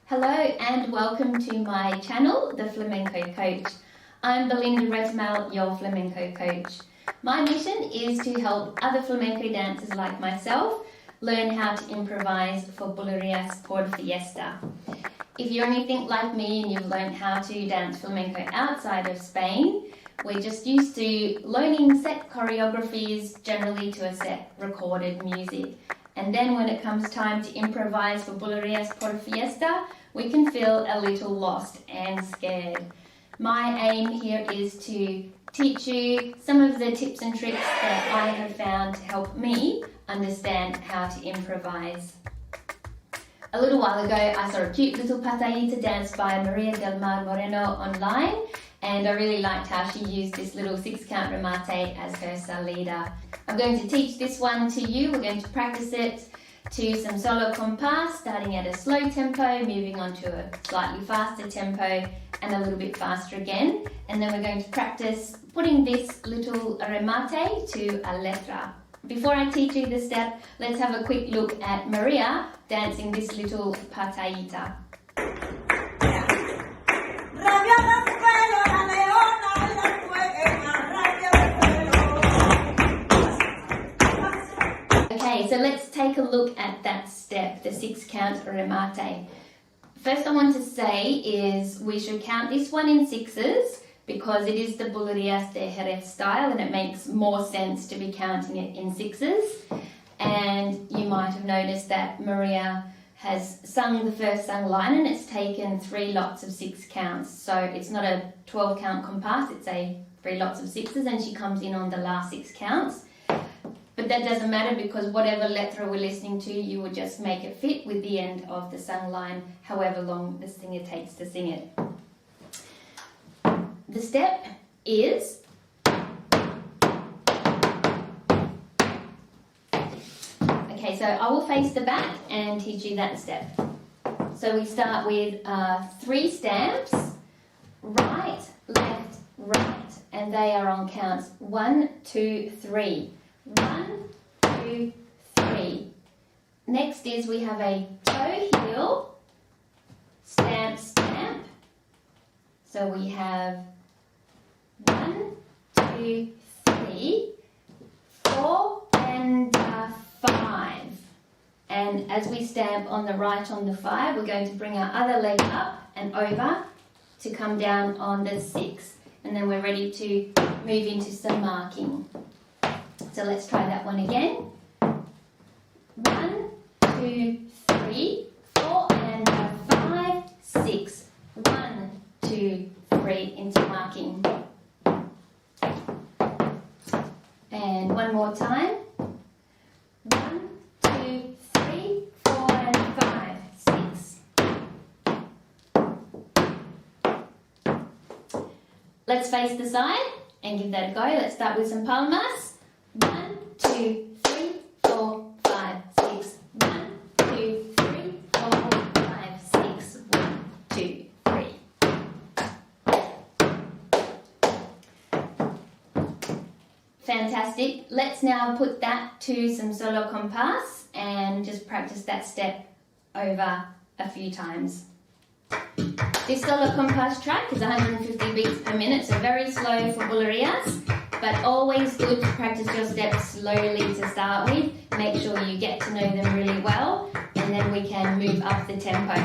Hello and welcome to my channel, The Flamenco Coach. I'm Belinda Retamel, your flamenco coach. My mission is to help other flamenco dancers like myself learn how to improvise for Bulerías Por Fiesta. If you're anything like me and you've learned how to dance flamenco outside of Spain, we're just used to learning set choreographies generally to a set recorded music. And then when it comes time to improvise for Bulerías Por Fiesta, we can feel a little lost and scared. My aim here is to teach you some of the tips and tricks that I have found to help me understand how to improvise. A little while ago, I saw a cute little pataíta dance by María del Mar Moreno online, and I really liked how she used this little 6-count remate as her salida. I'm going to teach this one to you. We're going to practice it to some solo compás, starting at a slow tempo, moving on to a slightly faster tempo, and a little bit faster again. And then we're going to practice putting this little remate to a letra. Before I teach you the step, let's have a quick look at Maria dancing this little pataíta. Okay, so let's take a look at that step, the 6-count remate. First I want to say is we should count this one in 6s because it is the Bulerías de Jerez style and it makes more sense to be counting it in 6s. And you might have noticed that Maria has sung the first sung line and it's taken 3 lots of 6 counts. So it's not a 12-count compás, it's a 3 lots of 6s, and she comes in on the last 6 counts. But that doesn't matter because whatever letra we're listening to, you will just make it fit with the end of the sung line, however long the singer takes to sing it. The step is okay, so I will face the back and teach you that step. So we start with 3 stamps, right, left, right, and they are on counts 1, 2, 3. 1, 2, 3. Next is we have a toe heel, stamp, stamp. So we have 1, 2, 3, 4, and 5. And as we stamp on the right on the 5, we're going to bring our other leg up and over to come down on the 6. And then we're ready to move into some marking. So let's try that one again. 1, 2, 3, 4, and 5, 6. 1, 2, 3 into marking. And one more time. 1, 2, 3, 4, and 5, 6. Let's face the side and give that a go. Let's start with some palmas. 1, 2, 3, 4, 5, 6. 1, 2, 3, 4, 5, 6. 1, 2, 3. Fantastic. Let's now put that to some solo compás and just practice that step over a few times. This solo compás track is 150 beats per minute, so very slow for Bulerías. But always good to practice your steps slowly to start with. Make sure you get to know them really well, and then we can move up the tempo.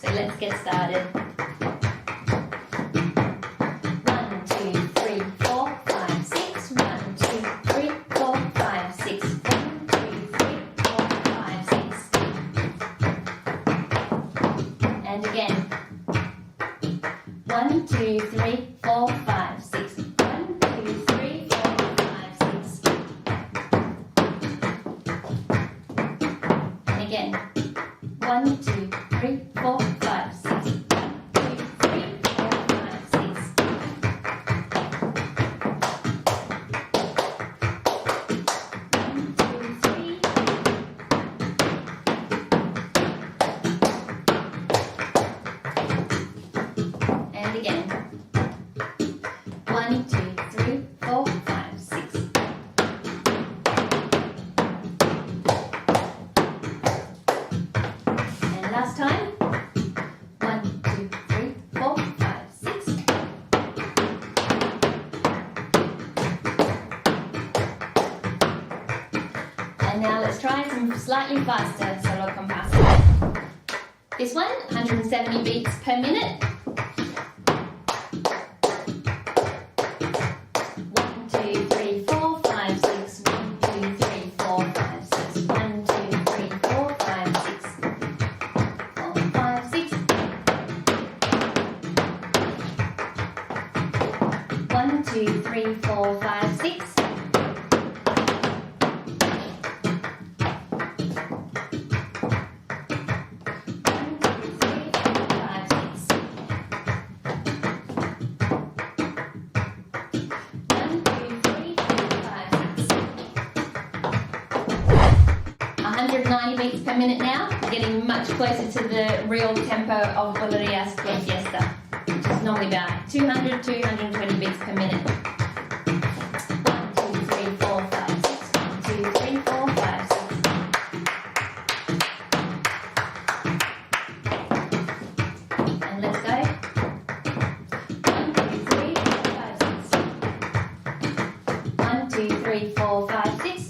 So let's get started. 1, 2, 3, 4, 5, 6. 1, 2, 3, 4, 5, 6. 1, 2, 3, 4, 5, 6. And again. 1, 2, 3, 4, 5, 6. Again, 1, 2, 3, 4, 5, 6. 1, 2, 3, 4, 5, 6. And again. 1, 2, 3, 4, 5, 6. And last time. slightly faster solo compás. This one, 170 beats per minute. 1, 2, 3, 4, 5, 6. 1, 2, 3, 4, 5, 6. 1, 2, 3, 4, 5, 6. 4, 5, 6. 1, 2, 3, 4, 5, 6. 190 beats per minute now, getting much closer to the real tempo of Bulerías Por Fiesta, which is normally about 200, 220 beats per minute. 1, 2, 3, 4, 5, 6. 1, 2, 3, 4, 5, 6. And let's go. 1, 2, 3, 4, 5, 6. 1, 2, 3, 4, 5, 6.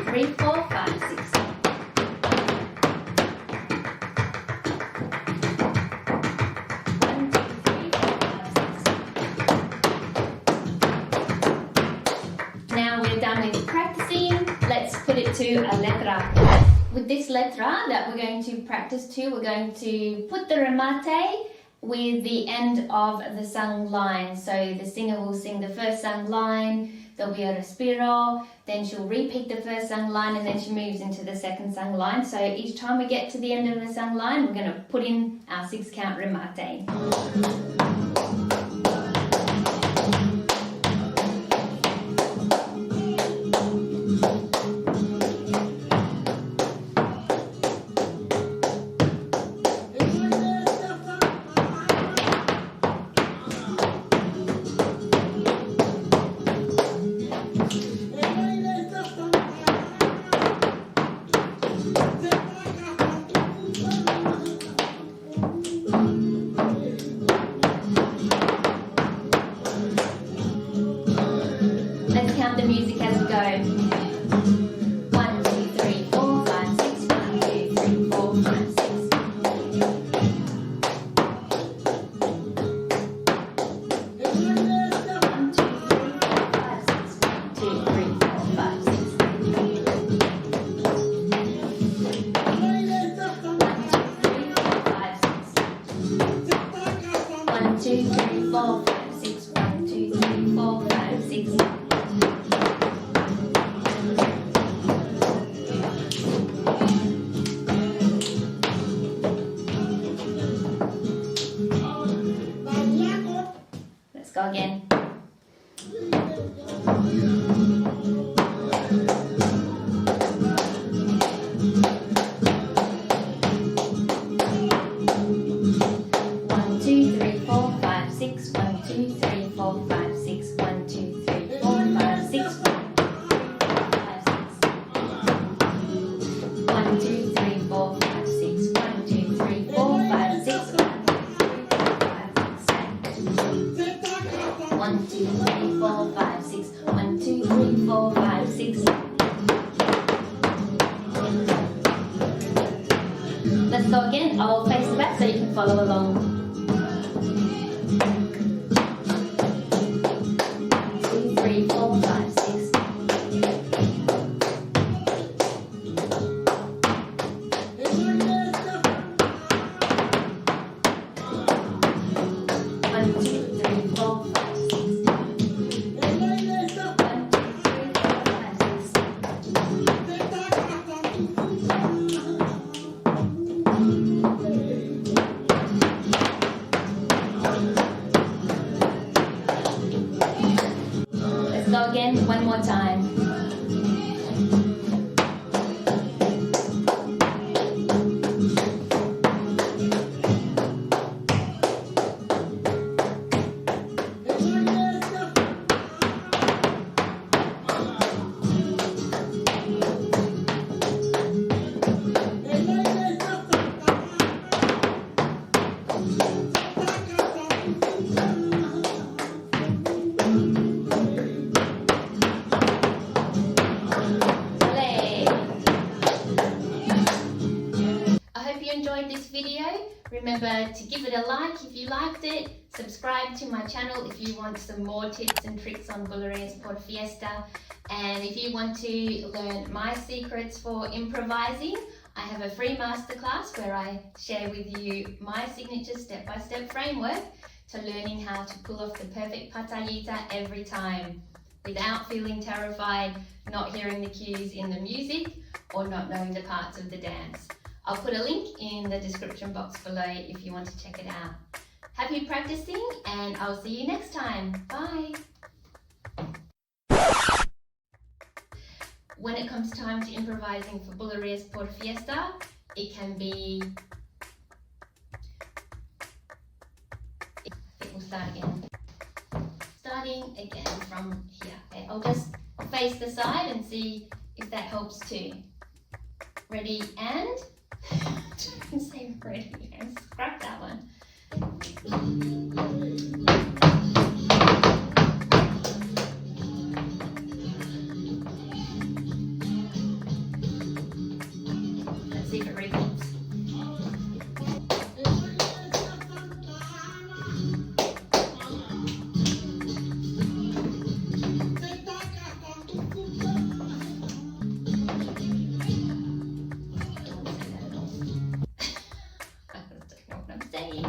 3, 4, 5, 6. Now we're done with practicing. Let's put it to a letra. With this letra that we're going to practice to, we're going to put the remate with the end of the sung line. So the singer will sing the first sung line, there'll be a respiro, then she'll repeat the first sung line, and then she moves into the second sung line. So each time we get to the end of the sung line, we're going to put in our 6-count remate. Let's count the music as we go. 1, 2, 3, 4, 5, 6. 1, 2, 3, 4, 5, 6. 1, 2, 3, 4, 5, 6. 1, 2, 3, 4, 5, 6. 1, 2, 3, 4, 5, 6. 1, 2, 3, 4, 5, 6. 1, 2, 3, 4, 5, 6. Let's go again. 1, 2, 3, 4, 5, 6. 1, 2, 3, 4, 5, 6. 1, 2, 3, 4, 5, 6. 1, 2, 3, 4, 5, 6. 1, 2, 3, 4, 5, 6. 1, 2, 3, 4, 5, 6. 1, 2, 3, 4, 5, 6. Let's go again. I'll face the back so you can follow along. 1, 2, 3, 4, 5, 6. 1, 2, 3, 4, 5, 6. 1, 2, 3, 4, 5, 6. Let's go again, one more time. 1, Remember to give it a like if you liked it, subscribe to my channel if you want some more tips and tricks on Bulerías Por Fiesta, and if you want to learn my secrets for improvising, I have a free masterclass where I share with you my signature step-by-step framework to learning how to pull off the perfect pataíta every time without feeling terrified, not hearing the cues in the music, or not knowing the parts of the dance. I'll put a link in the description box below if you want to check it out. Happy practicing, and I'll see you next time. Bye! When it comes time to improvising for Bulerías Por Fiesta, it can be... We'll start again. Starting again from here. Okay, I'll just face the side and see if that helps too. Ready and... Don't say ready, scrap that one. Let's see if it repeats. Don't say that at all. I don't know what I'm saying.